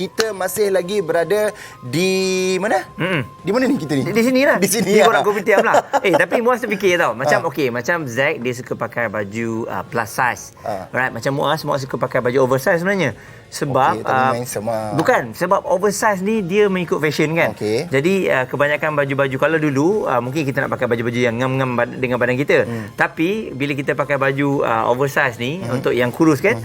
kita masih lagi berada di mana? Di mana ni kita ni? Di sini lah. Di sini. Di Borak Kopitiam lah. Tapi Muaz terfikir tau. Macam macam Zack dia suka pakai baju plus size. Right, macam Muaz suka pakai baju oversize sebenarnya. Sebab bukan sebab oversize ni dia mengikut fashion kan. Jadi kebanyakan baju-baju kalau dulu mungkin kita nak pakai baju-baju yang ngam-ngam dengan badan kita. Tapi bila kita pakai baju oversize ni untuk yang kurus kan,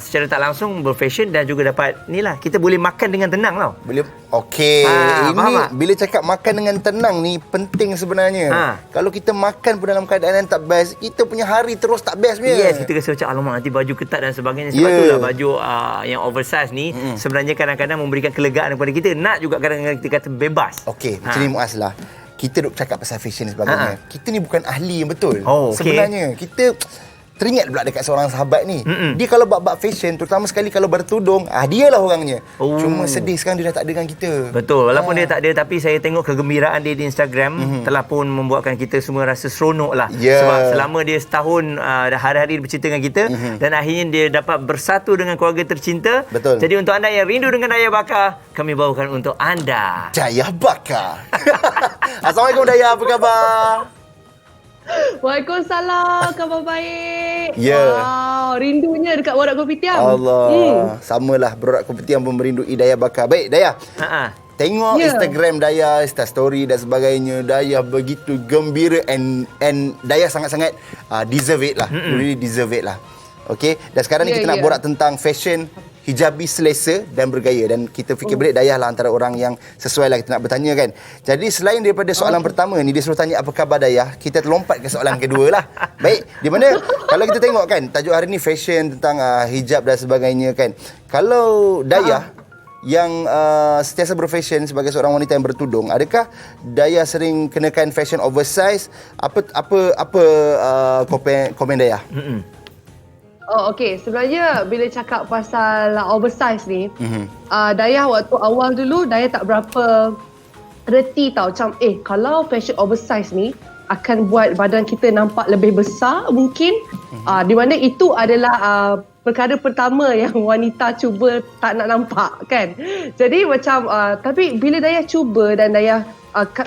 secara tak langsung berfashion dan juga dapat ni lah, kita boleh makan dengan tenang tau. Boleh. Ini bila cakap makan dengan tenang ni penting sebenarnya. Kalau kita makan pun dalam keadaan yang tak best, kita punya hari terus tak best punya. Yes, kita rasa macam alamak nanti baju ketat dan sebagainya. Sebab itulah baju yang oversize ni sebenarnya kadang-kadang memberikan kelegaan kepada kita. Nak juga kadang-kadang kita kata bebas. Macam ni Muaz lah. Kita duk cakap pasal fashion dan sebagainya. Kita ni bukan ahli yang betul. Sebenarnya kita teringat pula dekat seorang sahabat ni. Dia kalau bab fashion, terutama sekali kalau bertudung, dialah orangnya. Cuma sedih sekarang dia dah tak ada dengan kita. Betul, walaupun dia tak ada, tapi saya tengok kegembiraan dia di Instagram telah pun membuatkan kita semua rasa seronok lah. Sebab selama dia setahun dah hari-hari bercerita dengan kita, dan akhirnya dia dapat bersatu dengan keluarga tercinta. Jadi untuk anda yang rindu dengan Dayah Bakar, kami bawakan untuk anda Dayah Bakar. Assalamualaikum Dayah, apa khabar? Waalaikumsalam, khabar baik. Wow, rindunya dekat Borak Kopitiam. Allah, samalah Borak Kopitiam pun merindui Dayah Bakar. Baik Dayah, tengok Instagram Dayah, Insta story dan sebagainya. Dayah begitu gembira and Dayah sangat-sangat deserve it lah. Really deserve it lah. Dan sekarang ni kita nak borak tentang fashion hijabi selesa dan bergaya, dan kita fikir balik Dayah lah antara orang yang sesuai lah kita nak bertanya kan. Jadi selain daripada soalan pertama ni, dia suruh tanya apa khabar Dayah, kita terlompat ke soalan kedua lah. Baik, di mana kalau kita tengok kan tajuk hari ni fashion tentang hijab dan sebagainya kan. Kalau Dayah yang sentiasa berfashion sebagai seorang wanita yang bertudung, adakah Dayah sering kenakan fashion oversize? Apa komen Dayah? Sebenarnya bila cakap pasal oversize ni, Dayah waktu awal dulu, Dayah tak berapa reti tau. Macam, kalau fashion oversize ni akan buat badan kita nampak lebih besar mungkin. Di mana itu adalah perkara pertama yang wanita cuba tak nak nampak kan. Jadi macam, tapi bila Dayah cuba dan Dayah,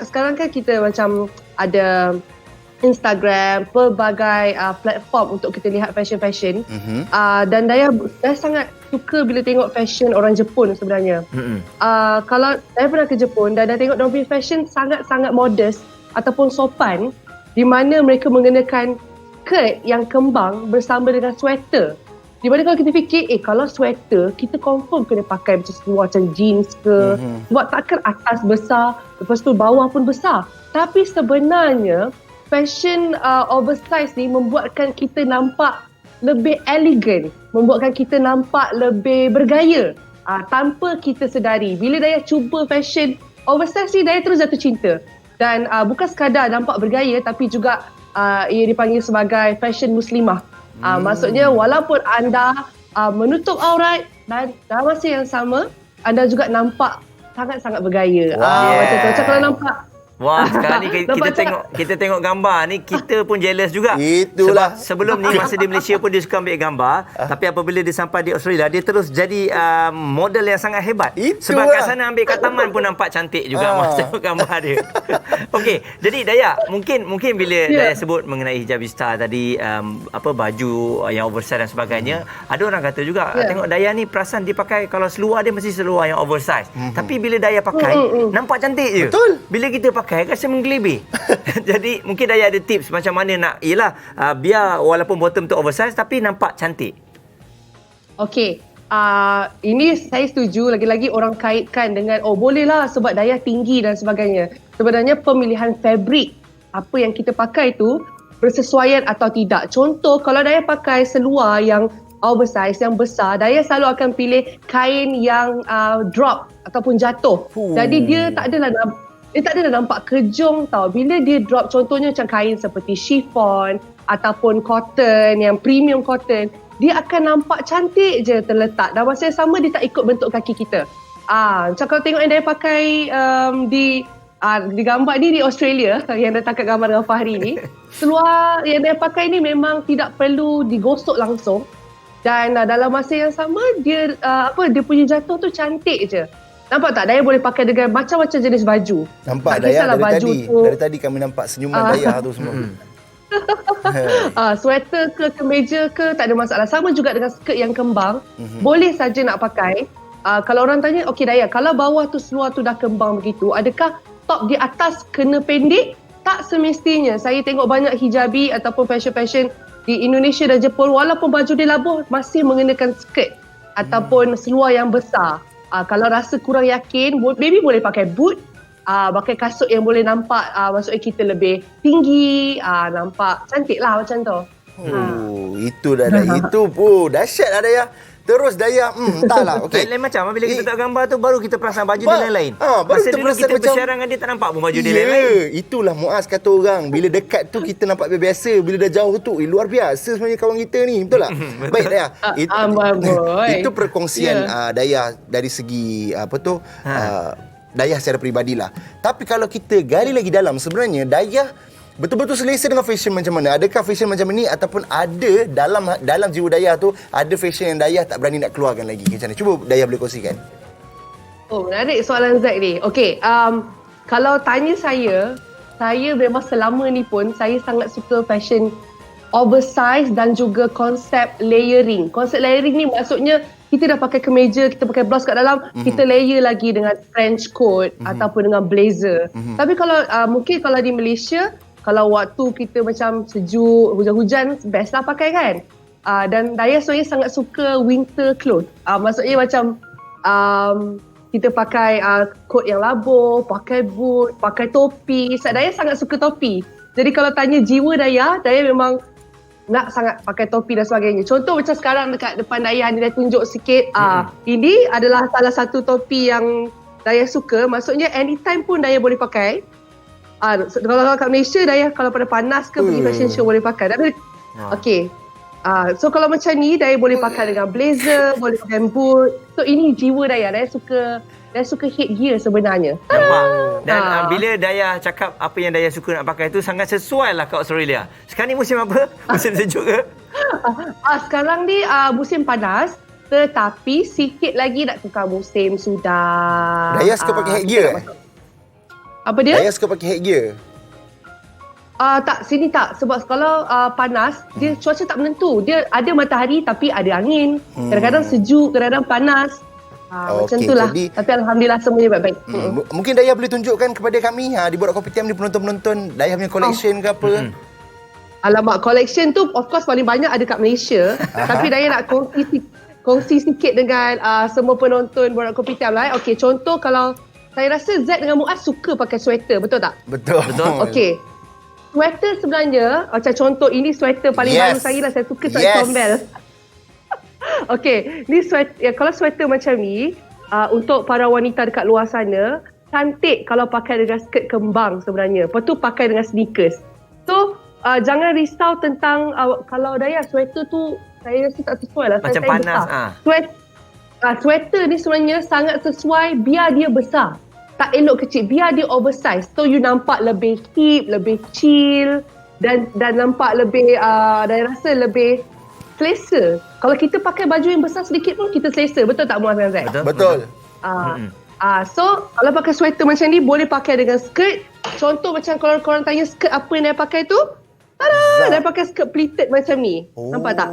sekarang kan kita macam ada Instagram, pelbagai platform untuk kita lihat fashion-fashion. Dan Dayah sangat suka bila tengok fashion orang Jepun sebenarnya. Kalau Dayah pernah ke Jepun dan Dayah tengok mereka punya fashion sangat-sangat modest ataupun sopan, di mana mereka mengenakan skirt yang kembang bersama dengan sweater. Di mana kalau kita fikir, kalau sweater, kita confirm kena pakai macam seluar macam jeans ke. Sebab takkan atas besar, lepas tu bawah pun besar. Tapi sebenarnya fashion oversize ni membuatkan kita nampak lebih elegan, membuatkan kita nampak lebih bergaya tanpa kita sedari. Bila Dayah cuba fashion oversize ni, Dayah terus jatuh cinta. Dan bukan sekadar nampak bergaya, tapi juga ia dipanggil sebagai fashion muslimah. Maksudnya walaupun anda menutup aurat dan dalam masa yang sama, anda juga nampak sangat-sangat bergaya. Macam kalau nampak, wah, sekarang ni kita tengok gambar ni, kita pun jealous juga. Itulah. Sebab sebelum ni masa di Malaysia pun dia suka ambil gambar, tapi apabila dia sampai di Australia, dia terus jadi model yang sangat hebat. Sebab kat sana ambil kat taman pun nampak cantik juga masa gambar dia. Okey, jadi Dayah, mungkin bila Dayah sebut mengenai hijabista tadi, baju yang oversize dan sebagainya, ada orang kata juga tengok Dayah ni perasan dia pakai, kalau seluar dia mesti seluar yang oversize. Tapi bila Dayah pakai, nampak cantik je. Betul. Bila kita pakai rasa menggelebih. Jadi mungkin Dayah ada tips macam mana nak biar walaupun bottom tu oversize tapi nampak cantik. Ini saya setuju, lagi-lagi orang kaitkan dengan bolehlah sebab Dayah tinggi dan sebagainya. Sebenarnya pemilihan fabric apa yang kita pakai tu bersesuaian atau tidak. Contoh, kalau Dayah pakai seluar yang oversize, yang besar, Dayah selalu akan pilih kain yang drop ataupun jatuh. Jadi dia tak adalah nampak kejung tau. Bila dia drop, contohnya macam kain seperti chiffon ataupun cotton, yang premium cotton, dia akan nampak cantik je terletak. Dan masa yang sama, dia tak ikut bentuk kaki kita. Macam kalau tengok yang dia pakai di gambar ni di Australia, yang datang kat gambar dengan Fahri ni, seluar yang dia pakai ni memang tidak perlu digosok langsung. Dan dalam masa yang sama dia dia punya jatuh tu cantik je. Nampak tak? Daya boleh pakai dengan macam-macam jenis baju. Nampak tak Daya dari tadi kami nampak senyuman Daya tu semua. Sweater ke kemeja ke tak ada masalah. Sama juga dengan skirt yang kembang. Boleh saja nak pakai. Kalau orang tanya, okey Daya, kalau bawah tu seluar tu dah kembang begitu, adakah top di atas kena pendek? Tak semestinya. Saya tengok banyak hijabi ataupun fashion-fashion di Indonesia dan Jepun, walaupun baju dia labuh, masih mengenakan skirt ataupun seluar yang besar. Kalau rasa kurang yakin, maybe boleh pakai boot, pakai kasut yang boleh nampak, maksudnya kita lebih tinggi, nampak cantik lah macam tu. Itu dah itu dahsyat lah Daya. Terus Daya, entahlah. Okay. Lain macam bila kita tengok gambar tu baru kita perasan baju dia lain-lain. Baru Masa dulu kita bersiaran dengan dia tak nampak pun baju dia lain-lain. Itulah Muaz kata orang. Bila dekat tu kita nampak biasa. Bila dah jauh tu, luar biasa sebenarnya kawan kita ni. Betul tak? Baik Daya. Itu perkongsian Daya dari segi Daya secara peribadilah. Tapi kalau kita gali lagi dalam, sebenarnya Daya betul-betul selesa dengan fashion macam mana? Adakah fashion macam ini ataupun ada dalam jiwa Daya tu ada fashion yang Daya tak berani nak keluarkan lagi? Macam mana? Cuba Daya boleh kongsikan. Menarik soalan Zack ni. Okey, kalau tanya saya memang selama ni pun saya sangat suka fashion oversize dan juga konsep layering. Konsep layering ni maksudnya kita dah pakai kemeja, kita pakai blouse kat dalam, kita layer lagi dengan trench coat ataupun dengan blazer. Tapi kalau mungkin kalau di Malaysia, kalau waktu kita macam sejuk, hujan-hujan, best lah pakai kan. Dan Daya sebenarnya sangat suka winter clothes. Maksudnya macam kita pakai coat yang labuh, pakai boot, pakai topi. Daya sangat suka topi. Jadi kalau tanya jiwa Daya memang nak sangat pakai topi dan sebagainya. Contoh macam sekarang dekat depan Daya ni, Daya tunjuk sikit. Ini adalah salah satu topi yang Daya suka. Maksudnya anytime pun Daya boleh pakai. Kalau kat Malaysia, Daya kalau pada panas ke pergi fashion show boleh pakai. Okay. So kalau macam ni, Daya boleh pakai dengan blazer, boleh pakai boot. So ini jiwa Daya. Daya suka headgear sebenarnya. Nampak? Dan bila Daya cakap apa yang Daya suka nak pakai tu sangat sesuai lah kat Australia. Sekarang ni musim apa? Musim sejuk ke? Sekarang ni musim panas. Tetapi sikit lagi nak tukar musim sudah. Daya suka pakai headgear? Apa dia? Daya suka pakai headgear? Tak, sini tak. Sebab kalau panas, dia cuaca tak menentu. Dia ada matahari tapi ada angin. Kadang-kadang sejuk, kadang-kadang panas. Macam itulah. Tapi Alhamdulillah semuanya baik-baik. Mungkin Daya boleh tunjukkan kepada kami di Borak Kopitiam ni, penonton-penonton, Daya punya collection ke apa? Alamak, collection tu of course paling banyak ada kat Malaysia. Tapi Daya nak kongsi sikit dengan semua penonton Borak Kopitiam lah. Okey, contoh kalau saya rasa Zack dengan Muaz suka pakai sweater, betul tak? Betul. Okey. Sweater sebenarnya, macam contoh ini sweater paling baru saya lah, saya suka sweater Campbell. Okey, ni sweater, kalau sweater macam ni, untuk para wanita dekat luar sana, cantik kalau pakai dengan skirt kembang sebenarnya. Lepas tu pakai dengan sneakers. So, jangan risau tentang, kalau Daya sweater tu, saya rasa tak sesuai lah. Macam saya panas. Sweater ni sebenarnya sangat sesuai biar dia besar. Tak elok kecil, biar dia oversize. So you nampak lebih hip, lebih chill dan nampak lebih, Daya rasa lebih selesa. Kalau kita pakai baju yang besar sedikit pun kita selesa. Betul tak Muaz dan Zack? Betul. So kalau pakai sweater macam ni boleh pakai dengan skirt. Contoh macam kalau korang tanya skirt apa yang Daya pakai tu, Daya pakai skirt pleated macam ni. Nampak tak?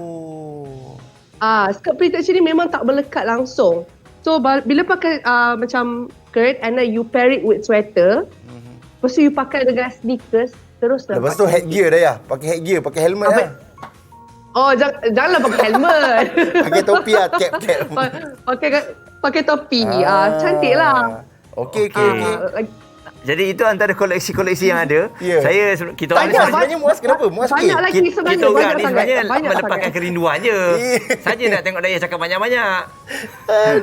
Skirt pleated macam ni memang tak melekat langsung. So bila pakai macam skirt and then you pair it with sweater, lepas tu you pakai dengan sneakers, terus lepas tu headgear Daya. Pakai headgear, pakai helmet lah. Janganlah pakai helmet. Pakai topi lah, cap. Pakai topi. Cantik lah. Okey. Jadi itu antara koleksi-koleksi yang ada. Kita orang sebenarnya Muaz kenapa? Muaz banyak lagi sebenarnya. Kita orang ni sebenarnya melepaskan kerinduan je. Saja nak tengok Daya cakap banyak-banyak.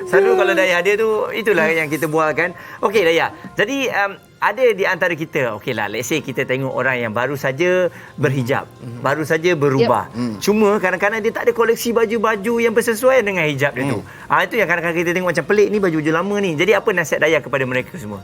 Selalu kalau Daya ada tu, itulah yang kita bualkan. Okey Daya. Jadi ada di antara kita, okeylah, let's say kita tengok orang yang baru saja berhijab, baru saja berubah. Cuma kadang-kadang dia tak ada koleksi baju-baju yang bersesuaian dengan hijab dia tu. Itu yang kadang-kadang kita tengok macam pelik ni baju-baju lama ni. Jadi apa nasihat Daya kepada mereka semua?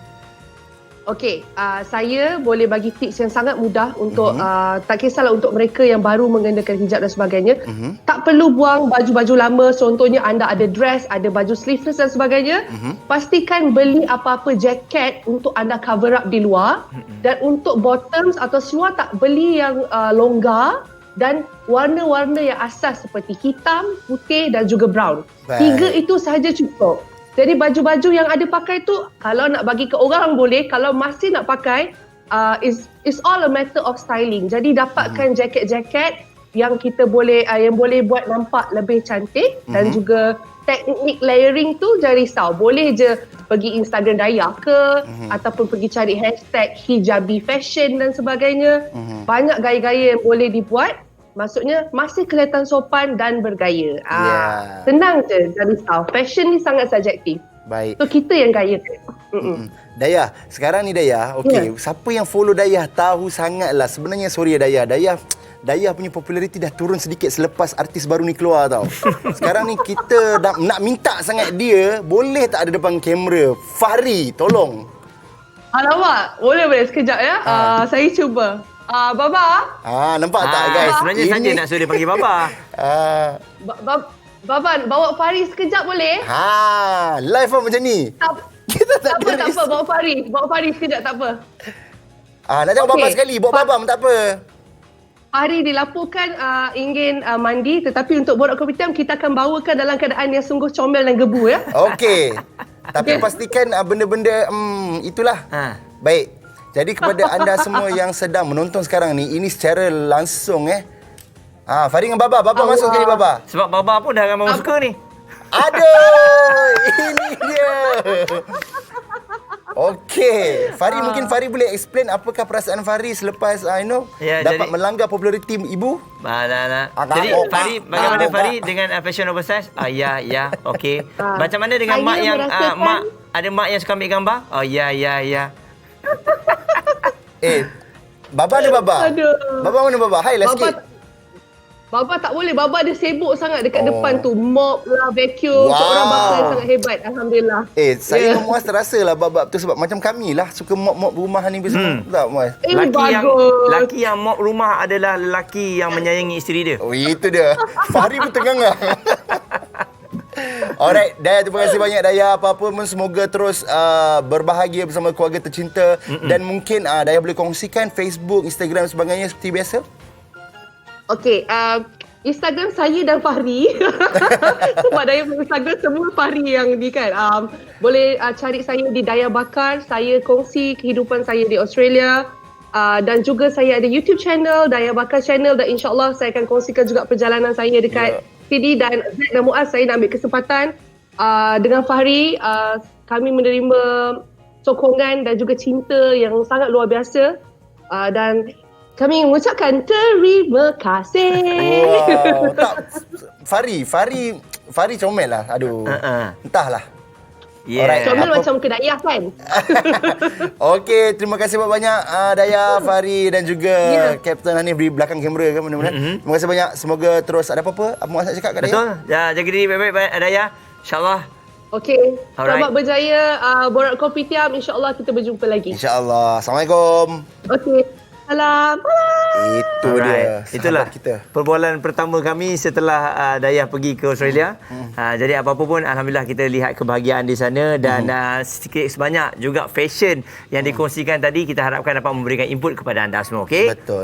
Okey, saya boleh bagi tips yang sangat mudah untuk tak kisahlah untuk mereka yang baru mengenakan hijab dan sebagainya. Tak perlu buang baju-baju lama. Contohnya anda ada dress, ada baju sleeveless dan sebagainya. Pastikan beli apa-apa jaket untuk anda cover up di luar. Dan untuk bottoms atau seluar tak beli yang longgar dan warna-warna yang asas seperti hitam, putih dan juga brown. Baik. 3 itu sahaja cukup. Jadi baju-baju yang ada pakai tu kalau nak bagi ke orang boleh, kalau masih nak pakai is all a matter of styling. Jadi dapatkan jaket-jaket yang kita boleh yang boleh buat nampak lebih cantik dan juga teknik layering tu jangan risau. Boleh je pergi Instagram Daya ke ataupun pergi cari hashtag hijabi fashion dan sebagainya. Banyak gaya-gaya yang boleh dibuat. Maksudnya masih kelihatan sopan dan bergaya. Senang je, jangan risau. Fashion ni sangat subjektif. Baik. So kita yang gaya. Daya, sekarang ni Daya, okey, siapa yang follow Daya tahu sangatlah sebenarnya sorry Daya punya populariti dah turun sedikit selepas artis baru ni keluar tau. Sekarang ni kita nak minta sangat dia, boleh tak ada depan kamera? Fahri, tolong. Alamak, boleh sekejap ya. Saya cuba. Baba. Nampak tak guys? Sebenarnya saja nak suruh dia panggil Baba. Baba, bawa Fahri sekejap boleh? Live pun macam ni. Kita Tak apa, bawa Fahri sekejap tak apa. Nak tengok Baba sekali, bawa Baba pun tak apa. Fahri dilaporkan ingin mandi, tetapi untuk borak kopitiam kita akan bawakan dalam keadaan yang sungguh comel dan gebu ya. Okey. Tapi pastikan benda-benda itulah. Baik. Jadi kepada anda semua yang sedang menonton sekarang ni, ini secara langsung Fahri dengan Baba masuk sekali Baba. Sebab Baba pun dah ramai orang suka ni. Aduh, ini dia. Okey, mungkin Fahri boleh explain apakah perasaan Fahri selepas dapat melanggar populariti ibu? Jadi Fahri, bagaimana Fahri dengan fashion oversize? Ya, okey. Macam mana dengan mak yang ada mak yang suka ambil gambar? Ya. Baba ada Baba. Aduh. Baba mana Baba? Hai lah sikit. Baba tak boleh. Baba dia sibuk sangat dekat depan tu. Mop lah, vacuum. Wow. Seorang bapa yang sangat hebat. Alhamdulillah. Saya dengan Muaz terasa lah Baba tu sebab macam kami lah suka mop-mop rumah ni semua. Tak Muaz? Laki yang mop rumah adalah lelaki yang menyayangi isteri dia. Itu dia. Fahri pun tengang lah. Alright, Daya, terima kasih banyak Daya. Apa-apa pun semoga terus berbahagia bersama keluarga tercinta. Dan mungkin Daya boleh kongsikan Facebook, Instagram sebagainya seperti biasa. Okey, Instagram saya dan Fahri. Sebab Daya punya Instagram semua Fahri yang ni kan. Boleh cari saya di Daya Bakar. Saya kongsi kehidupan saya di Australia. Dan juga saya ada YouTube channel, Daya Bakar channel. Dan insyaAllah saya akan kongsikan juga perjalanan saya dekat Sydney. Dan Zack dan Muaz, saya nak ambil kesempatan dengan Fahri. Kami menerima sokongan dan juga cinta yang sangat luar biasa. Dan kami mengucapkan terima kasih. Wow. Tak, Fahri comel lah. Aduh. Entahlah. Yeah. Comel macam kedayah kan? Okey, terima kasih banyak Daya, Fahri dan juga Kapten Hanif di belakang kamera kan benar-benar. Terima kasih banyak. Semoga terus ada apa-apa apa nak cakap kat Daya? Betul. Jaga diri baik-baik Daya. InsyaAllah. Okey. Selamat berjaya borak kopitiam. InsyaAllah kita berjumpa lagi. InsyaAllah. Assalamualaikum. Okey. Salam. Itu dia. Itulah kita. Perbualan pertama kami setelah Dayah pergi ke Australia. Jadi apa-apa pun alhamdulillah kita lihat kebahagiaan di sana dan sedikit sebanyak juga fashion yang dikongsikan tadi kita harapkan dapat memberikan input kepada anda semua. Okey. Betul.